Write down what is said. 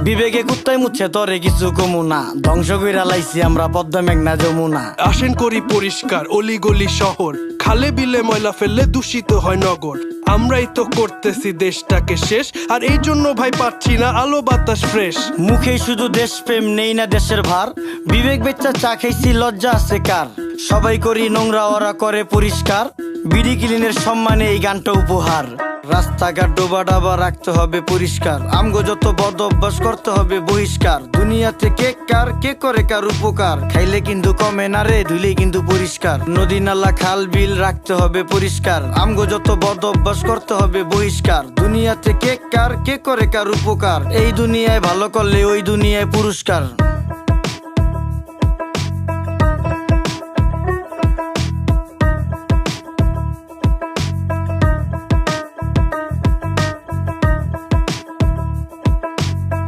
বিবেকে কুত্তায় মুচ্ছে তরে কিছু কমু না, ধ্বংস কইরা লাইছি আমরা পদ্মা মেঘনা যমুনা। আসেন করি পরিষ্কার অলিগলি শহর, খালে বিলে ময়লা ফেললে দূষিত হয় নগর। আমরাই তো করতেছি দেশটাকে শেষ, আর এই জন্য ভাই পাচ্ছি না আলো বাতাস ফ্রেশ। মুখে শুধু দেশপ্রেম নেই না দেশের ভার, বিবেক বেচ্চা চা খাইছি লজ্জা আছে কার। সবাই করি নোংরা ওরা করে পরিষ্কার, বিডি ক্লিনের সম্মানে এই গানটা উপহার। রাস্তাঘাট ডোবা ডাবা রাখতে হবে পরিষ্কার, আমগো যত বদ অভ্যাস করতে হবে বহিষ্কার। দুনিয়াতে কে কার কে করে কার উপকার, খাইলে কিন্তু কমে না রে ধুইলে কিন্তু পরিষ্কার। নদী নালা খাল বিল রাখতে হবে পরিষ্কার, আমগো যত বদ অভ্যাস করতে হবে বহিষ্কার। দুনিয়াতে কে কার কে করে কার উপকার, এই দুনিয়ায় ভালো করলে ওই দুনিয়ায় পুরস্কার।